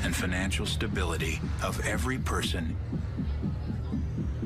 and financial stability of every person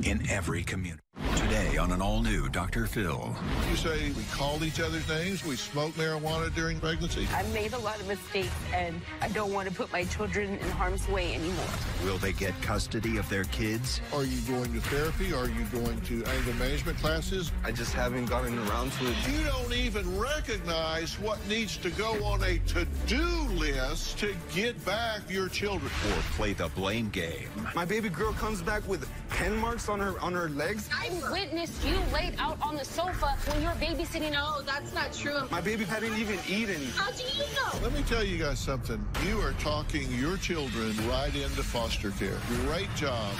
in every community. Today on an all-new Dr. Phil. You say we called each other's names, we smoked marijuana during pregnancy. I made a lot of mistakes, and I don't want to put my children in harm's way anymore. Will they get custody of their kids? Are you going to therapy? Are you going to anger management classes? I just haven't gotten around to it. You don't even recognize what needs to go on a to-do list to get back your children. Or play the blame game. My baby girl comes back with pen marks on her legs. I witnessed you laid out on the sofa when you were babysitting. Oh, that's not true. My baby hadn't even eaten. How do you know? Let me tell you guys something. You are talking your children right into foster care. Great job.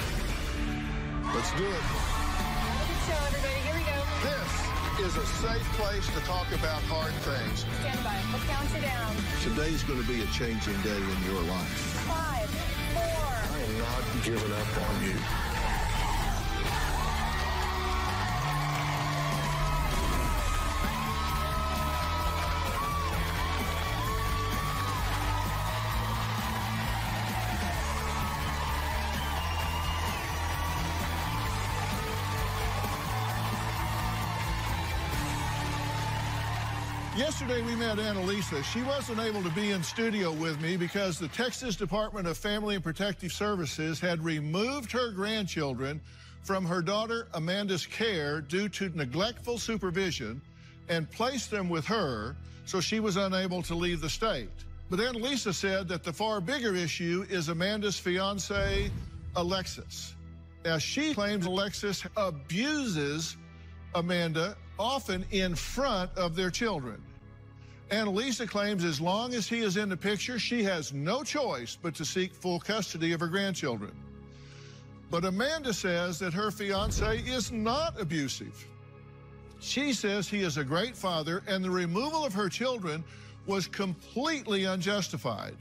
Let's do it. Good show, everybody. Here we go. This is a safe place to talk about hard things. Stand by. We'll count you down. Today's going to be a changing day in your life. 5, 4. I am not giving up on you. Yesterday, we met Annalisa. She wasn't able to be in studio with me because the Texas Department of Family and Protective Services had removed her grandchildren from her daughter Amanda's care due to neglectful supervision and placed them with her, so she was unable to leave the state. But Annalisa said that the far bigger issue is Amanda's fiance, Alexis. Now, she claims Alexis abuses Amanda, often in front of their children. Annalisa claims as long as he is in the picture, she has no choice but to seek full custody of her grandchildren. But Amanda says that her fiance is not abusive. She says he is a great father, and the removal of her children was completely unjustified.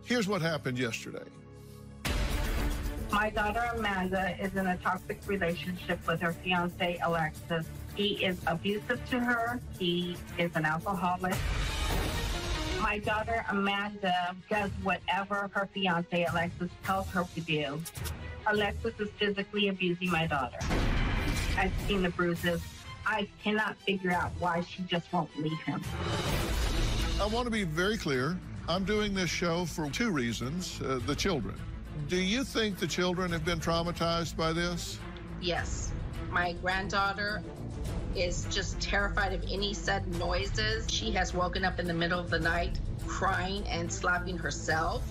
Here's what happened yesterday. My daughter Amanda is in a toxic relationship with her fiance Alexis. He is abusive to her. He is an alcoholic. My daughter Amanda does whatever her fiance Alexis tells her to do. Alexis is physically abusing my daughter. I've seen the bruises. I cannot figure out why she just won't leave him. I want to be very clear. I'm doing this show for two reasons, the children. Do you think the children have been traumatized by this? Yes. My granddaughter is just terrified of any sudden noises. She has woken up in the middle of the night crying and slapping herself.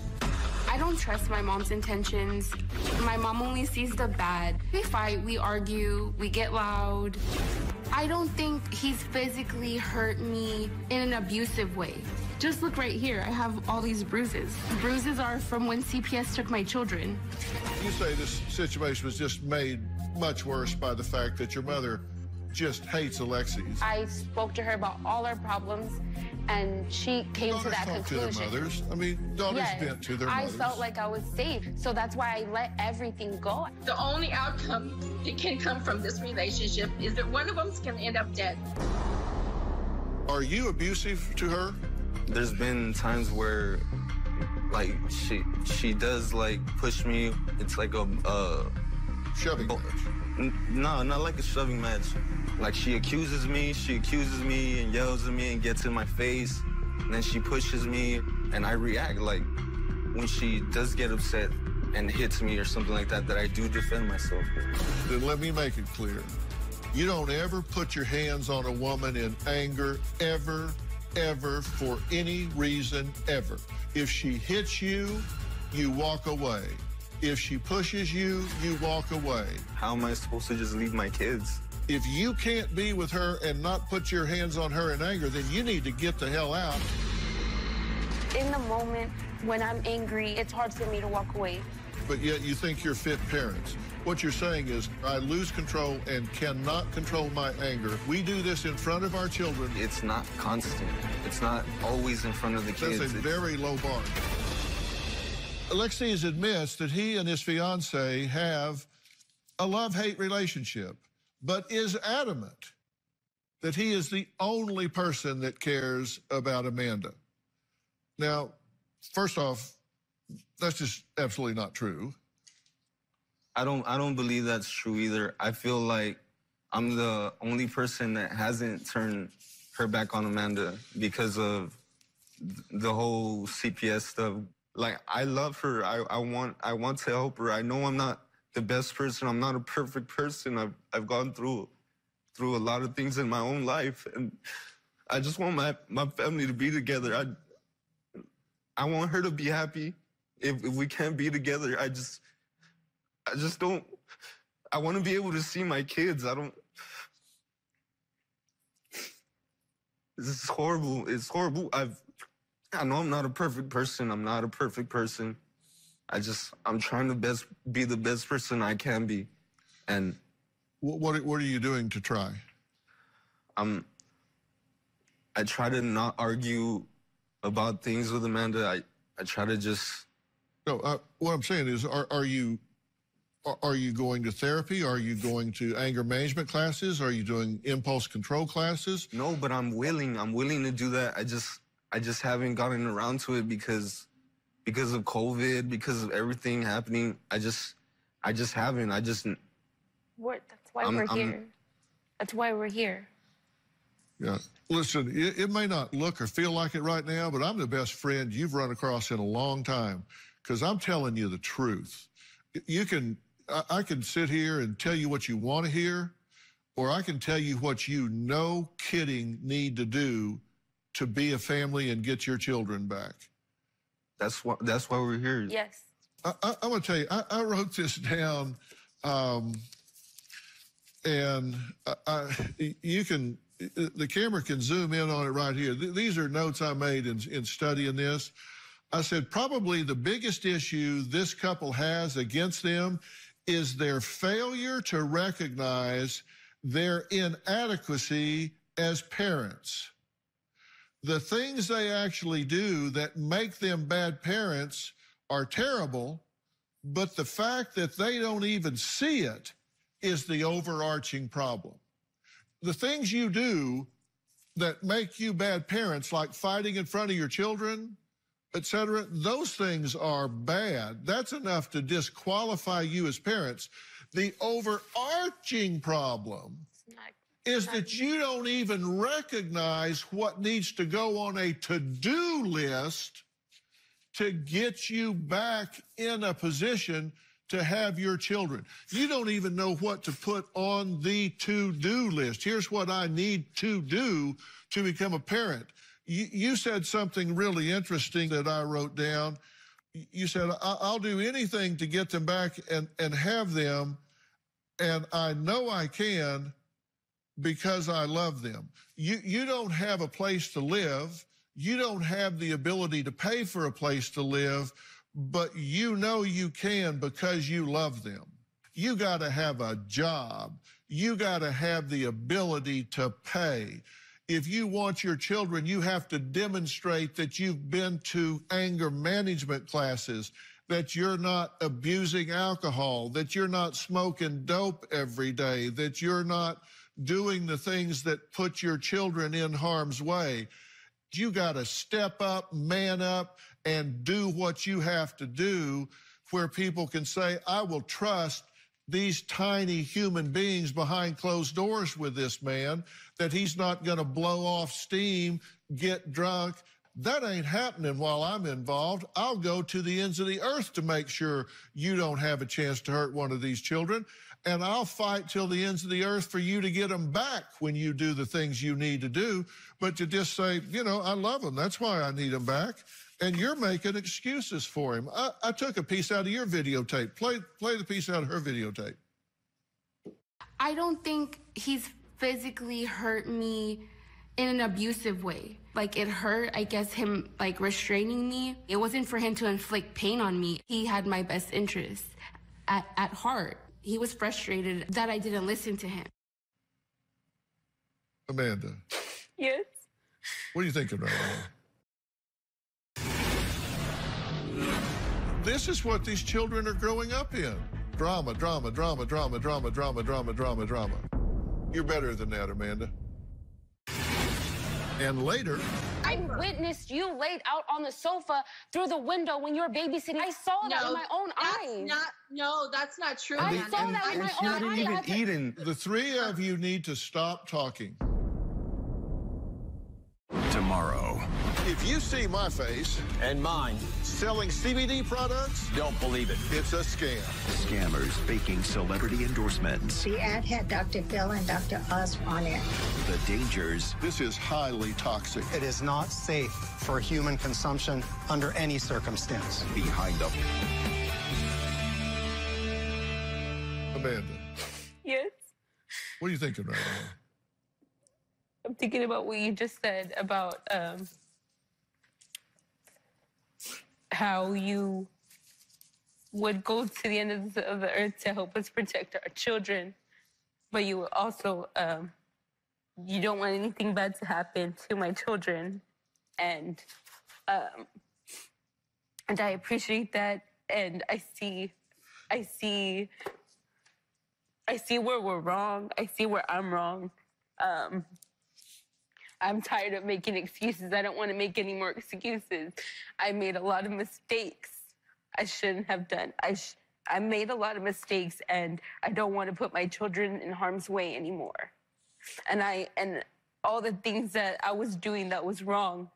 I don't trust my mom's intentions. My mom only sees the bad. We fight, we argue, we get loud. I don't think he's physically hurt me in an abusive way. Just look right here. I have all these bruises. The bruises are from when CPS took my children. You say this situation was just made much worse by the fact that your mother just hates Alexis. I spoke to her about all our problems, and she came to that conclusion. Daughters talk to their mothers. I mean, daughters vent to their mothers. I felt like I was safe, so that's why I let everything go. The only outcome that can come from this relationship is that one of them's going to end up dead. Are you abusive to her? There's been times where, like, she does, like, push me. It's like a shoving match. No, not like a shoving match. Like, she accuses me and yells at me and gets in my face. And then she pushes me, and I react. Like, when she does get upset and hits me or something like that, that I do defend myself. Then let me make it clear. You don't ever put your hands on a woman in anger, ever, for any reason, ever. If she hits you, you walk away. If she pushes you, you walk away. How am I supposed to just leave my kids? If you can't be with her and not put your hands on her in anger, then you need to get the hell out. In the moment, when I'm angry, it's hard for me to walk away. But yet you think you're fit parents. What you're saying is, I lose control and cannot control my anger. We do this in front of our children. It's not constant. It's not always in front of the kids. That's a very low bar. Alexis admits that he and his fiancée have a love-hate relationship, but is adamant that he is the only person that cares about Amanda. Now, first off, That's just absolutely not true. I don't believe that's true either. I feel like I'm the only person that hasn't turned her back on Amanda because of the whole CPS stuff. Like, I love her. I want to help her. I know I'm not the best person. I'm not a perfect person. I've gone through a lot of things in my own life, and I just want my family to be together. I want her to be happy. If we can't be together, I just don't. I want to be able to see my kids. This is horrible. It's horrible. I know I'm not a perfect person. I'm not a perfect person. I'm trying to be the best person I can be. And what are you doing to try? I try to not argue about things with Amanda. I try to just. No, what I'm saying is, are you going to therapy? Are you going to anger management classes? Are you doing impulse control classes? No, but I'm willing. I'm willing to do that. I just haven't gotten around to it because of COVID, because of everything happening. I just haven't. That's why we're here. That's why we're here. Yeah. Listen, it may not look or feel like it right now, but I'm the best friend you've run across in a long time, because I'm telling you the truth. I can sit here and tell you what you want to hear, or I can tell you what you no kidding need to do to be a family and get your children back. That's why we're here. Yes. I'm going to tell you, I wrote this down, and the camera can zoom in on it right here. These are notes I made in studying this. I said, probably the biggest issue this couple has against them is their failure to recognize their inadequacy as parents. The things they actually do that make them bad parents are terrible, but the fact that they don't even see it is the overarching problem. The things you do that make you bad parents, like fighting in front of your children, etc., those things are bad. That's enough to disqualify you as parents. The overarching problem is that you don't even recognize what needs to go on a to-do list to get you back in a position to have your children. You don't even know what to put on the to-do list. Here's what I need to do to become a parent. You said something really interesting that I wrote down. You said, I'll do anything to get them back and have them, and I know I can because I love them. You don't have a place to live. You don't have the ability to pay for a place to live, but you know you can because you love them. You got to have a job. You got to have the ability to pay. If you want your children, you have to demonstrate that you've been to anger management classes, that you're not abusing alcohol, that you're not smoking dope every day, that you're not doing the things that put your children in harm's way. You got to step up, man up, and do what you have to do, where people can say, I will trust these tiny human beings behind closed doors with this man, that he's not going to blow off steam, get drunk. That ain't happening while I'm involved. I'll go to the ends of the earth to make sure you don't have a chance to hurt one of these children. And I'll fight till the ends of the earth for you to get them back when you do the things you need to do. But to just say, you know, I love them, that's why I need them back. And you're making excuses for him. I took a piece out of your videotape. Play the piece out of her videotape. I don't think he's physically hurt me in an abusive way. Like, it hurt, I guess, him, like, restraining me. It wasn't for him to inflict pain on me. He had my best interests at heart. He was frustrated that I didn't listen to him. Amanda. Yes? What are you thinking right now? This is what these children are growing up in. Drama, drama, drama, drama, drama, drama, drama, drama, drama. You're better than that, Amanda. And later... I I witnessed you laid out on the sofa through the window when you were babysitting. I saw that with my own eyes. That's not true. I saw that with my she own hadn't eyes. even eaten. The three of you need to stop talking. Tomorrow. If you see my face And mine. selling CBD products, Don't believe it. it's a scam. Scammers faking celebrity endorsements. The ad had Dr. Phil and Dr. Oz on it. The dangers This is highly toxic. It is not safe for human consumption under any circumstance. behind them. Amanda, Yes. what are you thinking right now? I'm thinking about what you just said about how you would go to the end of the earth to help us protect our children, but you also you don't want anything bad to happen to my children, and I appreciate that, and I see where we're wrong. I see where I'm wrong. I'm tired of making excuses. I don't want to make any more excuses. I made a lot of mistakes I shouldn't have done. I made a lot of mistakes, and I don't want to put my children in harm's way anymore. And all the things that I was doing that was wrong,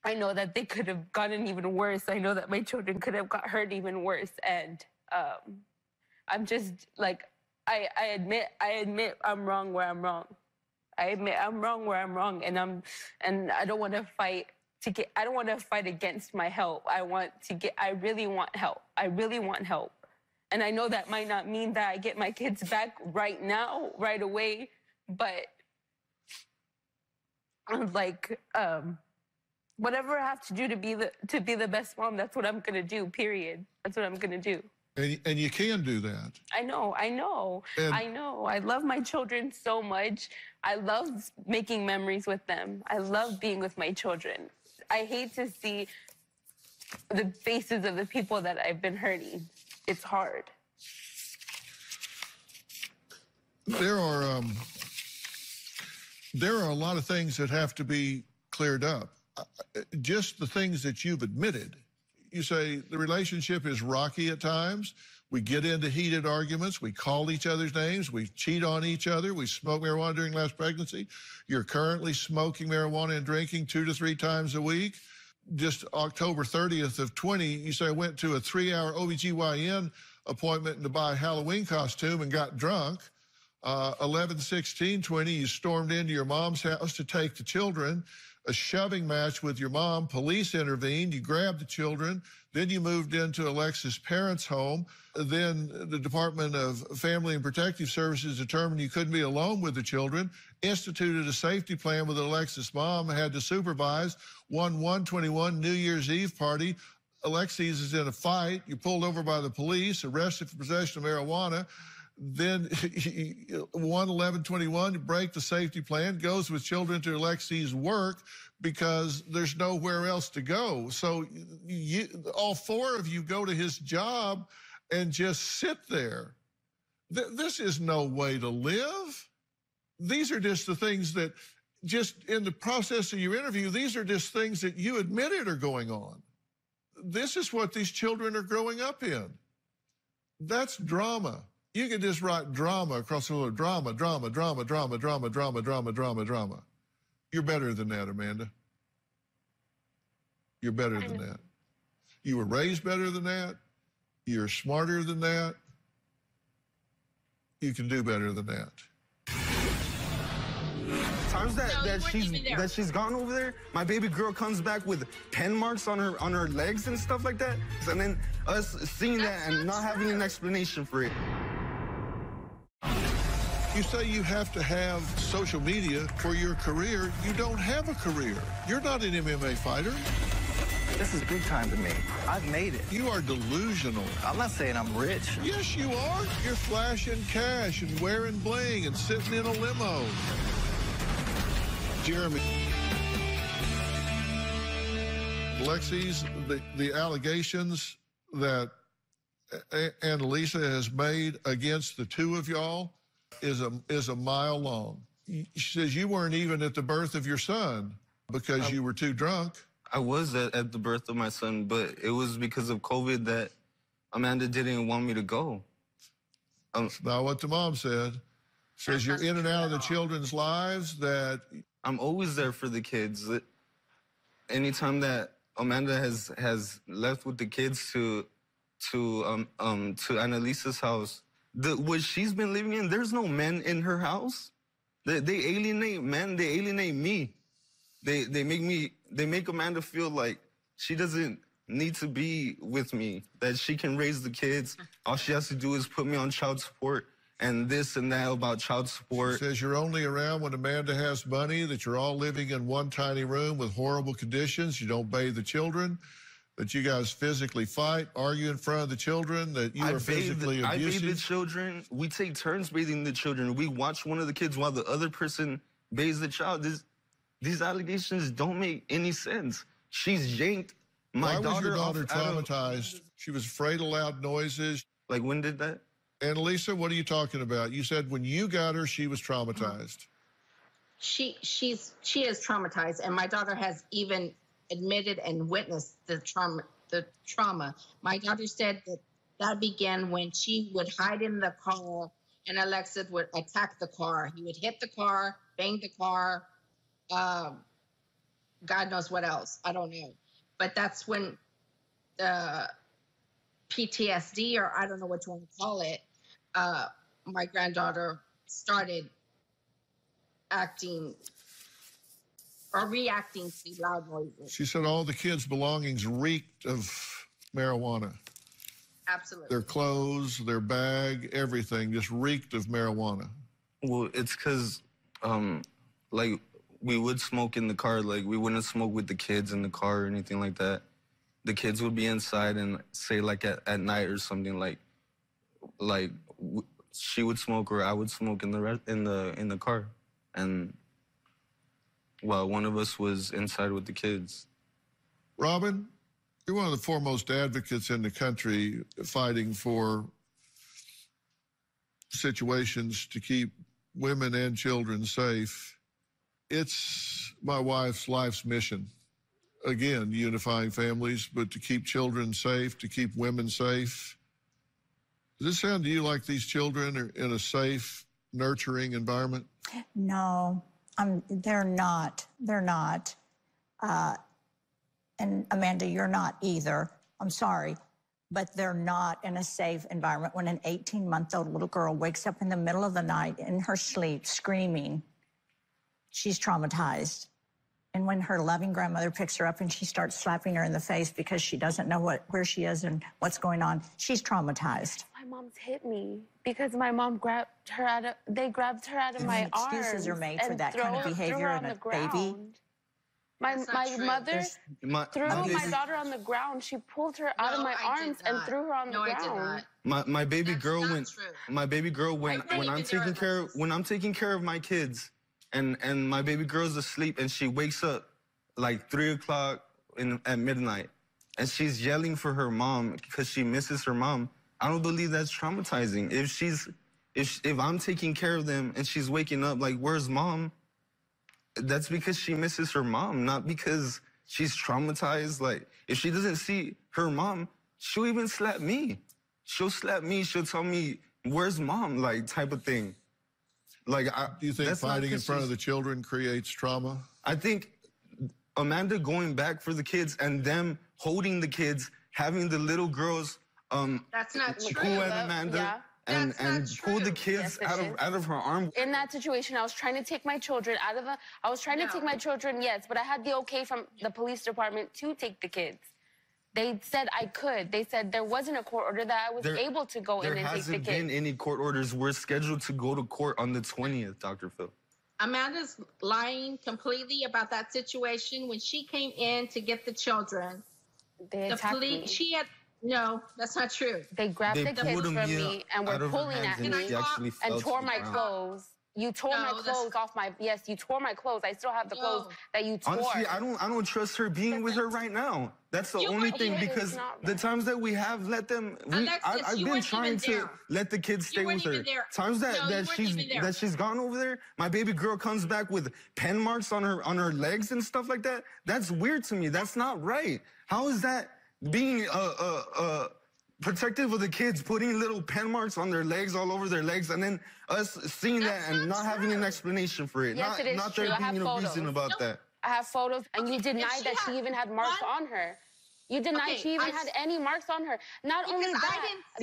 I know that they could have gotten even worse. I know that my children could have got hurt even worse. And I'm just like, I admit I'm wrong where I'm wrong. I admit I'm wrong where I'm wrong, and I don't want to fight I don't want to fight against my help. I really want help. I really want help. And I know that might not mean that I get my kids back right now, right away, but like whatever I have to do to be the best mom, that's what I'm gonna do, period. That's what I'm gonna do. And you can do that. I know. And I know. I love my children so much. I love making memories with them. I love being with my children. I hate to see the faces of the people that I've been hurting. It's hard. there are a lot of things that have to be cleared up. Just the things that you've admitted. You say the relationship is rocky at times. We get into heated arguments. We call each other's names. We cheat on each other. We smoke marijuana during last pregnancy. You're currently smoking marijuana and drinking 2 to 3 times a week. Just October 30th of 20, you say I went to a 3-hour OBGYN appointment to buy a Halloween costume and got drunk. 11/16/20, you stormed into your mom's house to take the children. A shoving match with your mom. Police intervened. You grabbed the children. Then you moved into Alexis' parents' home. Then the Department of Family and Protective Services determined you couldn't be alone with the children, instituted a safety plan with Alexis' mom, had to supervise 1/1/21 New Year's Eve party. Alexis is in a fight. You're pulled over by the police, arrested for possession of marijuana. Then 1/11/21, you break the safety plan, goes with children to Alexis' work because there's nowhere else to go. So all 4 of you go to his job and just sit there. This is no way to live. These are just the things that, just in the process of your interview, these are just things that you admitted are going on. This is what these children are growing up in. That's drama. You can just write drama across the whole drama. You're better than that, Amanda. You're better than that. You were raised better than that. You're smarter than that. You can do better than that. Times that she's gone over there, my baby girl comes back with pen marks on her legs and stuff like that. And then us seeing that and not having an explanation for it. You say you have to have social media for your career. You don't have a career. You're not an MMA fighter. This is big time to me. I've made it. You are delusional. I'm not saying I'm rich. Yes, you are. You're flashing cash and wearing bling and sitting in a limo. Jeremy. Alexis, the allegations that Annalisa has made against the 2 of y'all is a mile long. She says you weren't even at the birth of your son Because you were too drunk. I was at the birth of my son, but it was because of COVID that Amanda didn't want me to go. That's not what the mom said. Says you're in and out of the children's lives, that... I'm always there for the kids. Anytime that Amanda has left with the kids to Annalisa's house, what she's been living in, there's no men in her house. They alienate men, they alienate me. They make Amanda feel like she doesn't need to be with me, that she can raise the kids. All she has to do is put me on child support and this and that about child support. She says you're only around when Amanda has money, that you're all living in one tiny room with horrible conditions, you don't bathe the children, that you guys physically fight, argue in front of the children, that you are physically abusive. I bathe the children. We take turns bathing the children. We watch one of the kids while the other person bathes the child. These allegations don't make any sense. She's yanked my daughter. Why was your daughter traumatized? She was afraid of loud noises. Like, when did that? Annalisa, what are you talking about? You said when you got her, she was traumatized. She is traumatized, and my daughter has even admitted and witnessed the trauma. My daughter said that began when she would hide in the car and Alexa would attack the car. He would hit the car, bang the car, God knows what else. I don't know. But that's when the PTSD, or I don't know what you want to call it, my granddaughter started acting or reacting to loud noises. She said all the kids' belongings reeked of marijuana. Absolutely. Their clothes, their bag, everything just reeked of marijuana. Well, it's because, like, we would smoke in the car. Like, we wouldn't smoke with the kids in the car or anything like that. The kids would be inside and say, like, at night or something, like she would smoke or I would smoke in the car, and while one of us was inside with the kids. Robin, you're one of the foremost advocates in the country fighting for situations to keep women and children safe. It's my wife's life's mission. Again, unifying families, but to keep children safe, to keep women safe. Does this sound to you like these children are in a safe, nurturing environment? No, they're not. They're not. And Amanda, you're not either. I'm sorry. But they're not in a safe environment. When an 18-month-old little girl wakes up in the middle of the night in her sleep screaming, she's traumatized. And when her loving grandmother picks her up and she starts slapping her in the face because she doesn't know where she is and what's going on, she's traumatized. My mom's hit me because my mom grabbed her out of my arms. Excuses are made for that kind of behavior in a baby. My mother threw my daughter on the ground. She pulled her out of my arms and threw her on the ground. My baby girl when I'm taking care of my kids and my baby girl's asleep and she wakes up like 3 o'clock at midnight and she's yelling for her mom because she misses her mom. I don't believe that's traumatizing. If I'm taking care of them and she's waking up like, where's mom? That's because she misses her mom, not because she's traumatized. Like, if she doesn't see her mom, she'll even slap me. She'll slap me. She'll tell me, where's mom? Like, type of thing. Like, do you think fighting in front of the children creates trauma? I think Amanda going back for the kids and them holding the kids, having the little girls that's not true. Pull at Amanda. Yeah. And pull the kids out of her arm. In that situation, I was trying to take my children out of the... I was trying to take my children, yes, but I had the okay from the police department to take the kids. They said I could. They said there wasn't a court order that I was able to go in and take the kids. There hasn't been any court orders. We're scheduled to go to court on the 20th, Dr. Phil. Amanda's lying completely about that situation. When she came in to get the children, they attacked me. No, that's not true. They grabbed the kids from me and were pulling at me and tore my clothes. You tore my clothes off my... Yes, you tore my clothes. I still have the clothes that you tore. Honestly, I don't trust her being with her right now. That's the only thing, because the times that we have let them... I've been trying to let the kids stay with her. Times that she's gone over there, my baby girl comes back with pen marks on her legs and stuff like that. That's weird to me. That's not right. How is that being protective of the kids, putting little pen marks on their legs, all over their legs, and then us seeing that and not having an explanation for it. Yes, it is not true. there being a reason about that. I have photos, and you denied that she even had marks on her. You denied she even had any marks on her. Not only that, oh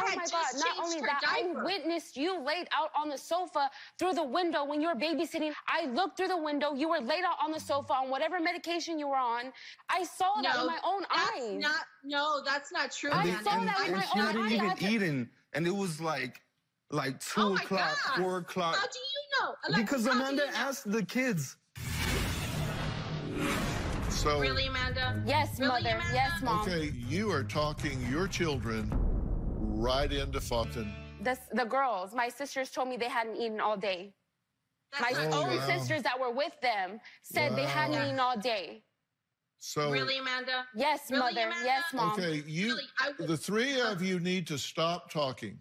my God, not only that, I witnessed you laid out on the sofa through the window when you were babysitting. I looked through the window, you were laid out on the sofa on whatever medication you were on. I saw that with my own eyes. No, that's not true. I saw that with my own eyes. She hadn't even eaten, and it was like 2 o'clock, 4 o'clock. How do you know? Alexis, because Amanda asked the kids. So, really, Amanda? Yes, really, Mother. Amanda? Yes, Mom. Okay, you are talking your children right into Fulton. The girls, my sisters told me they hadn't eaten all day. My own sisters that were with them said they hadn't eaten all day. So, really, Amanda? Yes, really, Mother. Amanda? Yes, Mom. Okay, the three of you need to stop talking.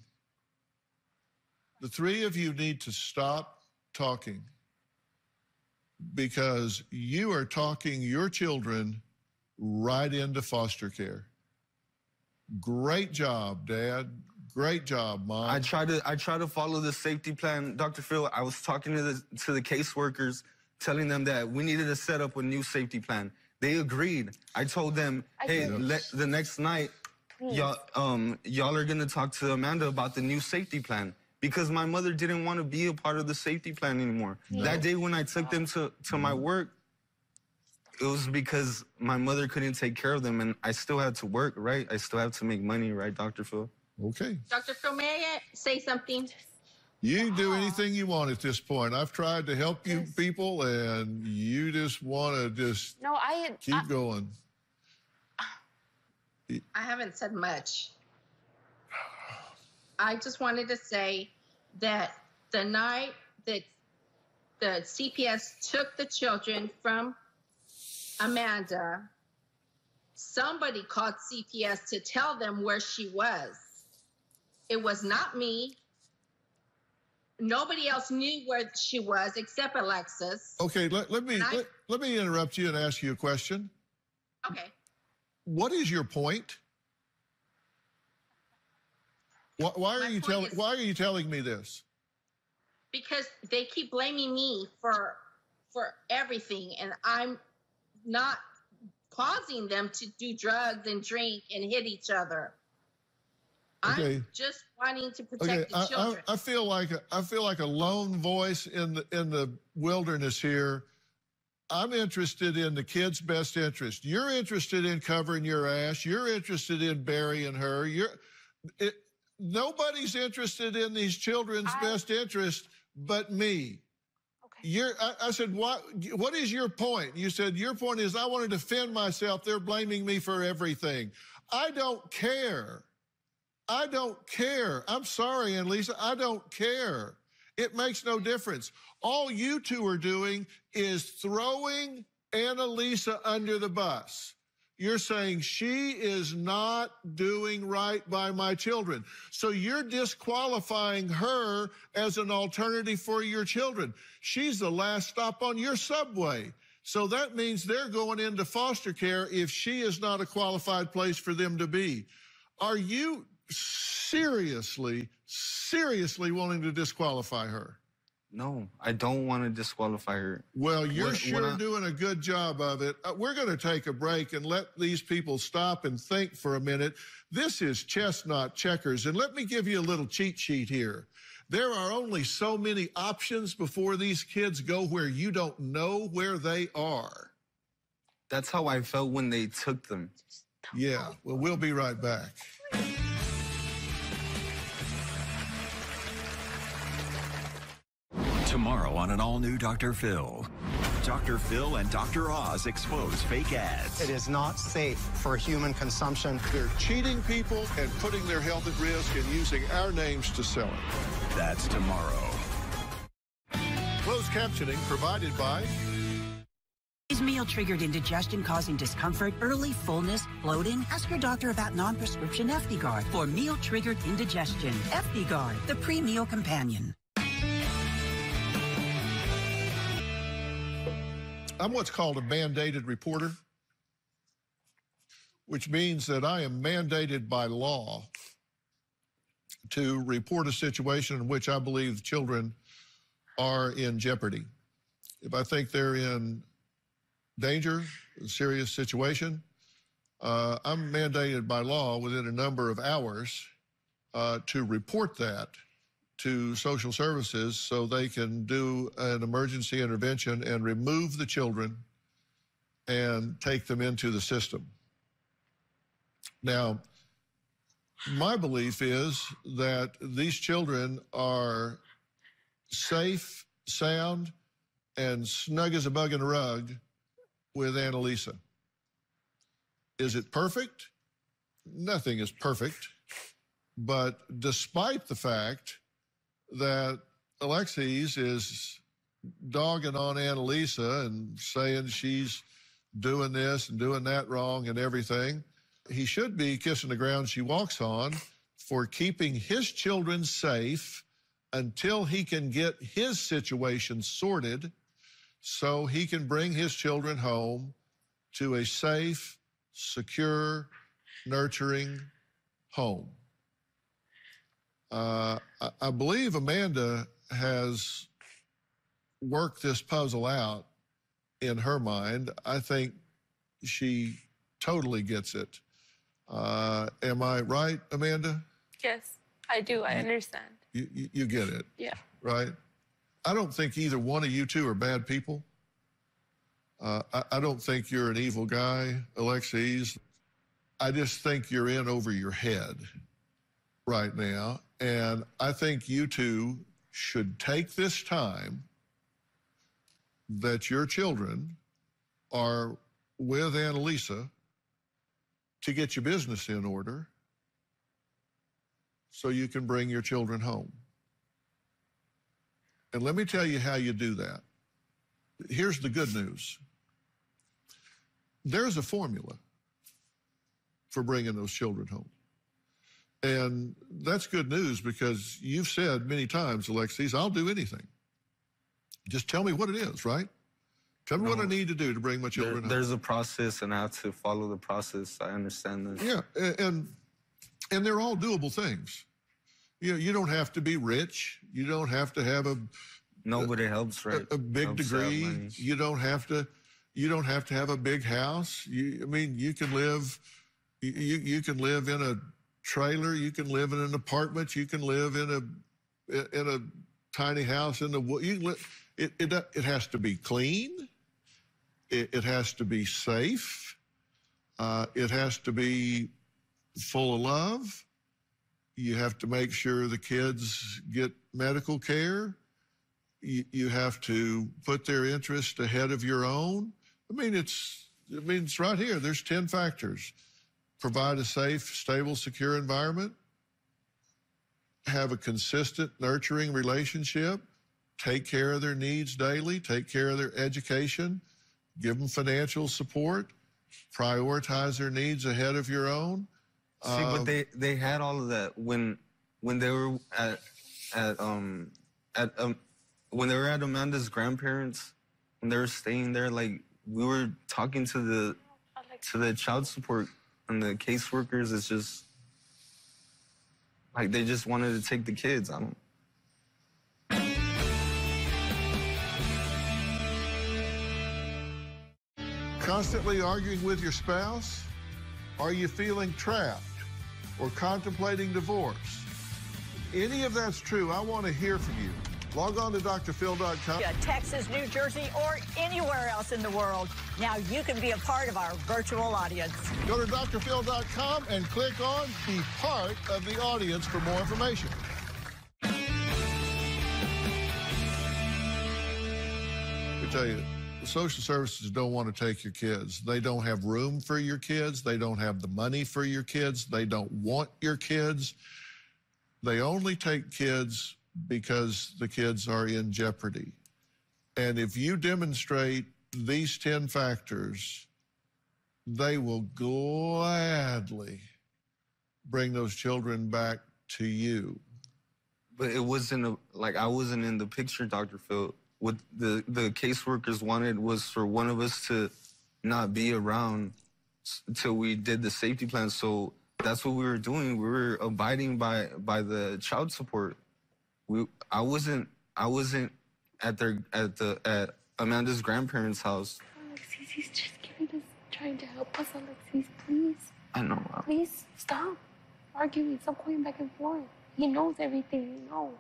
The three of you need to stop talking, because you are talking your children right into foster care. Great job, Dad. Great job, Mom. I try to follow the safety plan, Dr. Phil. I was talking to the caseworkers, telling them that we needed to set up a new safety plan. They agreed. I told them, hey, the next night, y'all are gonna talk to Amanda about the new safety plan, because my mother didn't want to be a part of the safety plan anymore. No. That day when I took them to my work, it was because my mother couldn't take care of them, and I still had to work, right? I still have to make money, right, Dr. Phil? Okay. Dr. Phil, may I say something? You can do anything you want at this point. I've tried to help you people, and you just want to keep going. I haven't said much. I just wanted to say that the night that the CPS took the children from Amanda, somebody called CPS to tell them where she was. It was not me. Nobody else knew where she was except Alexis. Okay, let me interrupt you and ask you a question. Okay. What is your point? Why are you telling me this? Because they keep blaming me for everything, and I'm not causing them to do drugs and drink and hit each other. Okay. I'm just wanting to protect the children. I feel like a lone voice in the wilderness here. I'm interested in the kid's best interest. You're interested in covering your ass. You're interested in burying her. Nobody's interested in these children's best interest but me. Okay. I said, what is your point? You said, your point is I want to defend myself. They're blaming me for everything. I don't care. I don't care. I'm sorry, Annalisa, I don't care. It makes no difference. All you two are doing is throwing Annalisa under the bus. You're saying she is not doing right by my children. So you're disqualifying her as an alternative for your children. She's the last stop on your subway. So that means they're going into foster care if she is not a qualified place for them to be. Are you seriously wanting to disqualify her? No, I don't want to disqualify her. Well, you're doing a good job of it. We're going to take a break and let these people stop and think for a minute. This is Chestnut Checkers, and let me give you a little cheat sheet here. There are only so many options before these kids go where you don't know where they are. That's how I felt when they took them. Yeah, well, we'll be right back. Tomorrow on an all-new Dr. Phil. Dr. Phil and Dr. Oz expose fake ads. It is not safe for human consumption. They're cheating people and putting their health at risk and using our names to sell it. That's tomorrow. captioning provided by... Is meal-triggered indigestion causing discomfort, early fullness, bloating? Ask your doctor about non-prescription FD-Guard for meal-triggered indigestion. FD-Guard, the pre-meal companion. I'm what's called a mandated reporter, which means that I am mandated by law to report a situation in which I believe children are in jeopardy. If I think they're in danger, a serious situation, I'm mandated by law within a number of hours to report that to social services so they can do an emergency intervention and remove the children and take them into the system. Now, my belief is that these children are safe, sound, and snug as a bug in a rug with Annalisa. Is it perfect? Nothing is perfect. But despite the fact that Alexis is dogging on Annalisa and saying she's doing this and doing that wrong and everything, he should be kissing the ground she walks on for keeping his children safe until he can get his situation sorted so he can bring his children home to a safe, secure, nurturing home. I believe Amanda has worked this puzzle out in her mind. I think she totally gets it. Am I right, Amanda? Yes, I do. I understand. You get it. Yeah. Right? I don't think either one of you two are bad people. I don't think you're an evil guy, Alexis. I just think you're in over your head right now. And I think you two should take this time that your children are with Annalisa to get your business in order so you can bring your children home. And let me tell you how you do that. Here's the good news. There's a formula for bringing those children home. And that's good news because you've said many times, Alexis, I'll do anything. Just tell me what it is, right? Tell me what I need to do to bring my children home. There's a process and I have to follow the process. I understand this. Yeah, and they're all doable things. You don't have to be rich. You don't have to have nobody helps, right? A big degree. You don't have to have a big house. You can live. You can live in a trailer. You can live in an apartment. You can live in a tiny house in the wood. It has to be clean. It has to be safe. It has to be full of love. You have to make sure the kids get medical care. You have to put their interest ahead of your own. It's right here. There's 10 factors. Provide a safe, stable, secure environment. Have a consistent, nurturing relationship. Take care of their needs daily. Take care of their education. Give them financial support. Prioritize their needs ahead of your own. See, but they had all of that when they were when they were at Amanda's grandparents, when they were staying there, like we were talking to the child support and the caseworkers. It's just like they just wanted to take the kids. I don't. Constantly arguing with your spouse? Are you feeling trapped or contemplating divorce? If any of that's true, I want to hear from you. Log on to drphil.com. Texas, New Jersey, or anywhere else in the world. Now you can be a part of our virtual audience. Go to drphil.com and click on Be Part of the Audience for more information. Let me tell you, the social services don't want to take your kids. They don't have room for your kids. They don't have the money for your kids. They don't want your kids. They only take kids because the kids are in jeopardy. And if you demonstrate these 10 factors, they will gladly bring those children back to you. But it wasn't like I wasn't in the picture, Dr. Phil. What the caseworkers wanted was for one of us to not be around until we did the safety plan. So that's what we were doing. We were abiding by the child support. I wasn't at Amanda's grandparents' house. Alexis, he's just trying to help us, Alexis, please. I know. Please stop arguing. Stop going back and forth. He knows everything you know.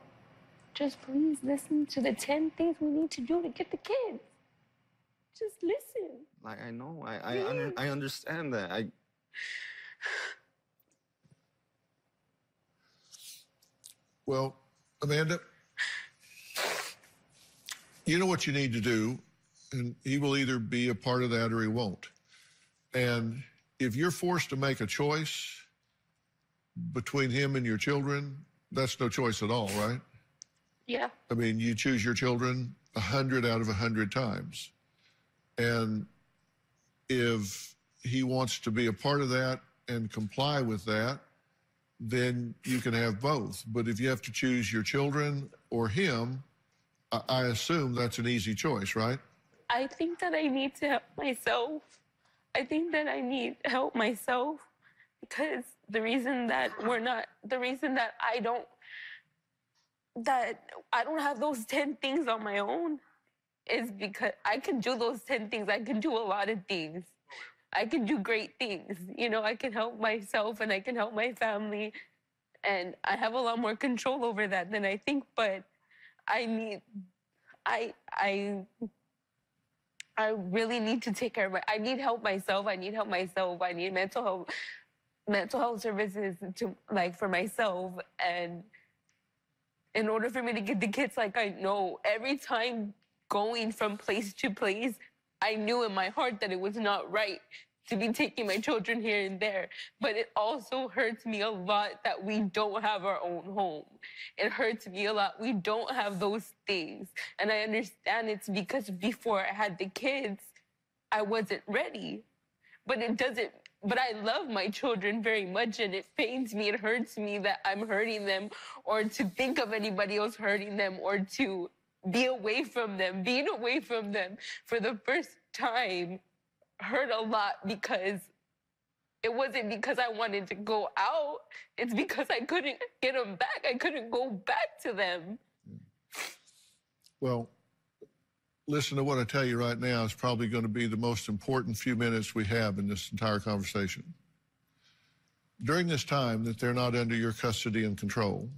Just please listen to the 10 things we need to do to get the kids. Just listen. Like, I know. I understand that. Well, Amanda, you know what you need to do, and he will either be a part of that or he won't. And if you're forced to make a choice between him and your children, that's no choice at all, right? Yeah. I mean, you choose your children 100 out of 100 times. And if he wants to be a part of that and comply with that, then you can have both. But if you have to choose your children or him, I assume that's an easy choice, right? I think that I need to help myself. I think that I need help myself because the reason that I don't have those 10 things on my own is because I can do those 10 things. I can do a lot of things. I can do great things. You know, I can help myself and I can help my family. And I have a lot more control over that than I think, but I really need to take care of I need help myself. I need mental health services for myself. And in order for me to get the kids, I know every time going from place to place, I knew in my heart that it was not right to be taking my children here and there. But it also hurts me a lot that we don't have our own home. It hurts me a lot. We don't have those things. And I understand it's because before I had the kids, I wasn't ready. But I love my children very much, and it pains me, it hurts me that I'm hurting them, or to think of anybody else hurting them, or to be away from them. Being away from them for the first time hurt a lot because it wasn't because I wanted to go out. It's because I couldn't get them back. I couldn't go back to them. Well, listen to what I tell you right now is probably going to be the most important few minutes we have in this entire conversation. During this time that they're not under your custody and control,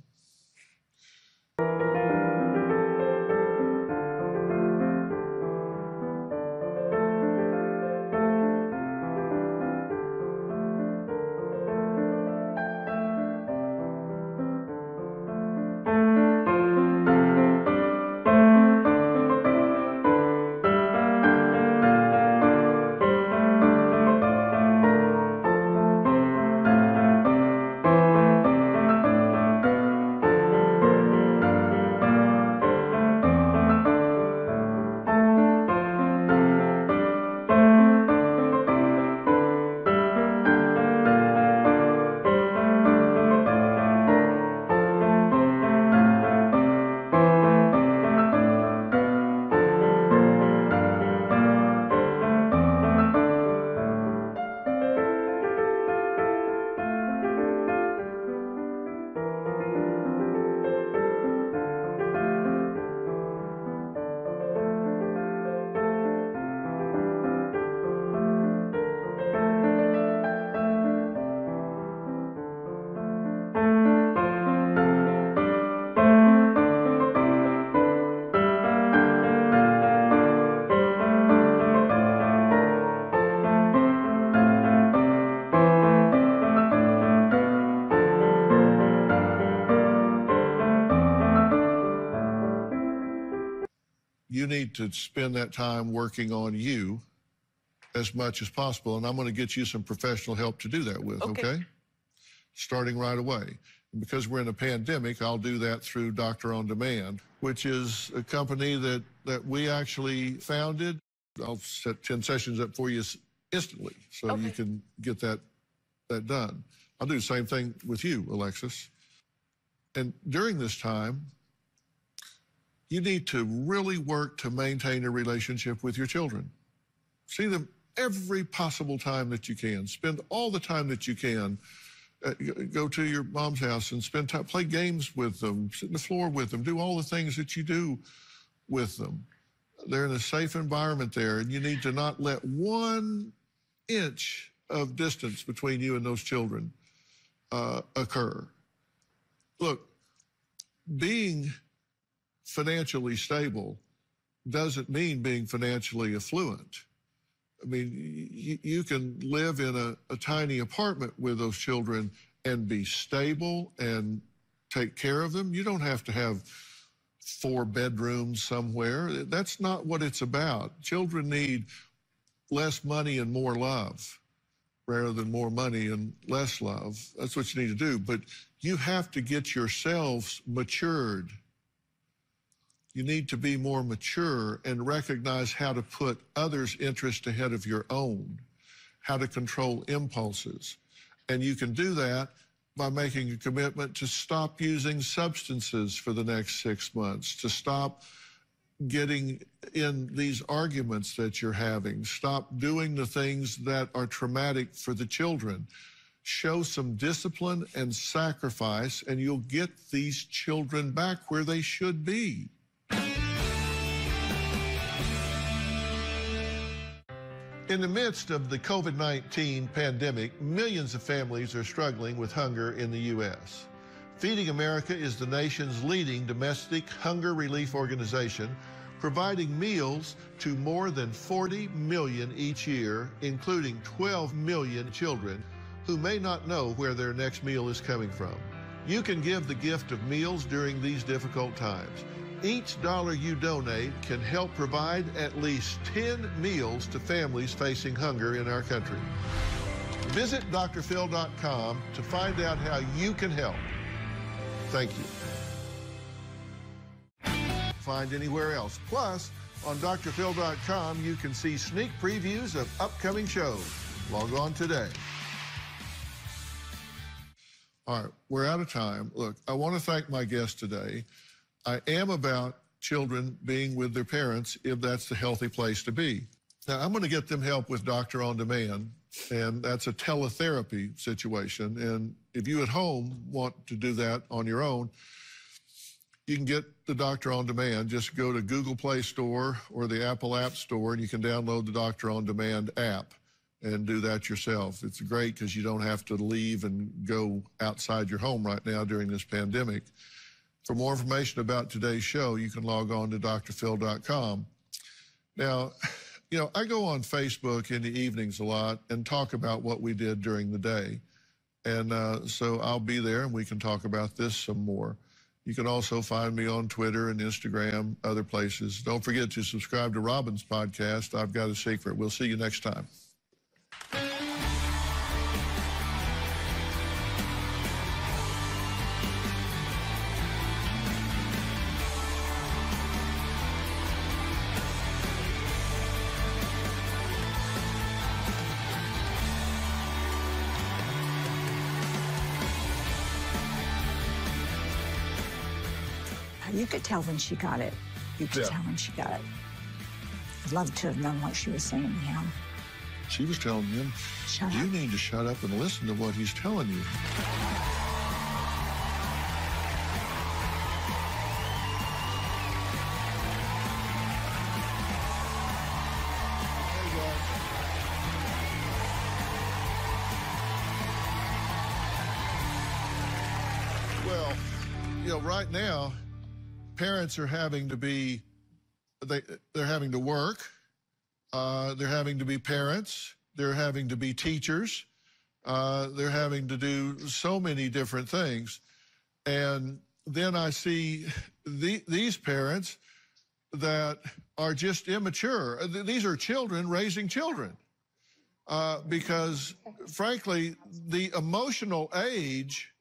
you need to spend that time working on you as much as possible. And I'm going to get you some professional help to do that with, okay? Starting right away. And because we're in a pandemic, I'll do that through Doctor on Demand, which is a company that that we actually founded. I'll set 10 sessions up for you instantly so you can get that done. I'll do the same thing with you, Alexis. And during this time, you need to really work to maintain a relationship with your children. See them every possible time that you can. Spend all the time that you can. Go to your mom's house and spend time, play games with them, sit on the floor with them, do all the things that you do with them. They're in a safe environment there, and you need to not let 1 inch of distance between you and those children occur. Look, being financially stable doesn't mean being financially affluent. I mean, you can live in a tiny apartment with those children and be stable and take care of them. You don't have to have 4 bedrooms somewhere. That's not what it's about. Children need less money and more love rather than more money and less love. That's what you need to do. But you have to get yourselves matured. You need to be more mature and recognize how to put others' interest ahead of your own, how to control impulses. And you can do that by making a commitment to stop using substances for the next 6 months, to stop getting in these arguments that you're having, stop doing the things that are traumatic for the children. Show some discipline and sacrifice, and you'll get these children back where they should be. In the midst of the COVID-19 pandemic, millions of families are struggling with hunger in the U.S. Feeding America is the nation's leading domestic hunger relief organization, providing meals to more than 40 million each year, including 12 million children who may not know where their next meal is coming from. You can give the gift of meals during these difficult times. Each dollar you donate can help provide at least 10 meals to families facing hunger in our country. Visit drphil.com to find out how you can help. Thank you. Find anywhere else. Plus, on drphil.com, you can see sneak previews of upcoming shows. Log on today. All right, we're out of time. Look, I want to thank my guest today. I am about children being with their parents if that's the healthy place to be. Now, I'm going to get them help with Doctor on Demand, and that's a teletherapy situation. And if you at home want to do that on your own, you can get the Doctor on Demand. Just go to Google Play Store or the Apple App Store, and you can download the Doctor on Demand app and do that yourself. It's great because you don't have to leave and go outside your home right now during this pandemic. For more information about today's show, you can log on to drphil.com. Now, you know, I go on Facebook in the evenings a lot and talk about what we did during the day. And so I'll be there and we can talk about this some more. You can also find me on Twitter and Instagram, other places. Don't forget to subscribe to Robin's podcast, I've Got a Secret. We'll see you next time. You could tell when she got it. You could tell when she got it. I'd love to have known what she was saying to him. She was telling him, you need to shut up and listen to what he's telling you. Well, you know, right now, parents are having to be, they're having to work, they're having to be parents, they're having to be teachers, they're having to do so many different things. And then I see these parents that are just immature. These are children raising children. Because frankly, the emotional age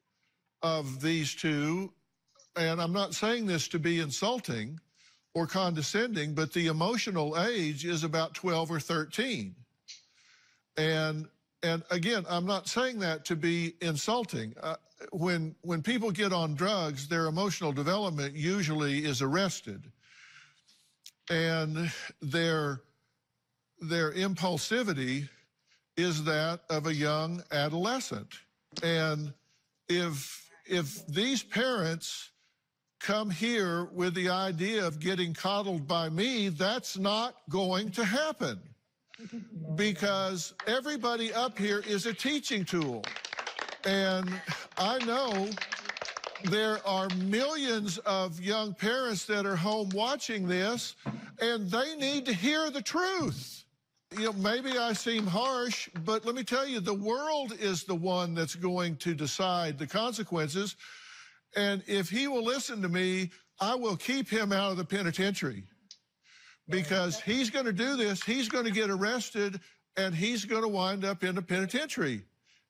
of these two, and I'm not saying this to be insulting or condescending, but the emotional age is about 12 or 13. And again, I'm not saying that to be insulting. When people get on drugs, their emotional development usually is arrested. And their impulsivity is that of a young adolescent. And if these parents come here with the idea of getting coddled by me, that's not going to happen. Because everybody up here is a teaching tool. And I know there are millions of young parents that are home watching this, and they need to hear the truth. You know, maybe I seem harsh, but let me tell you, the world is the one that's going to decide the consequences. And if he will listen to me, I will keep him out of the penitentiary. Because he's going to do this, he's going to get arrested, and he's going to wind up in the penitentiary.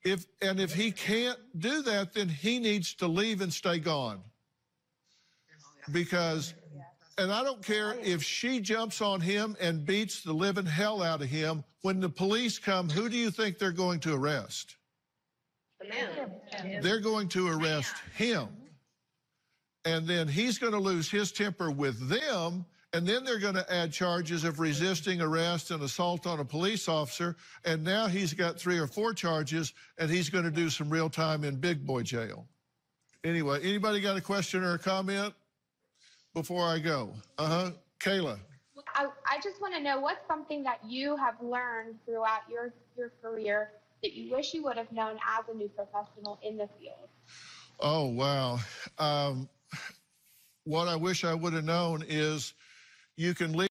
If he can't do that, then he needs to leave and stay gone. Because, and I don't care if she jumps on him and beats the living hell out of him, when the police come, who do you think they're going to arrest? The man. They're going to arrest him. And then he's going to lose his temper with them, and then they're going to add charges of resisting arrest and assault on a police officer, and now he's got 3 or 4 charges, and he's going to do some real time in big boy jail. Anyway, anybody got a question or a comment before I go? Kayla. I just want to know, what's something that you have learned throughout your career that you wish you would have known as a new professional in the field? Oh, wow. What I wish I would have known is you can leave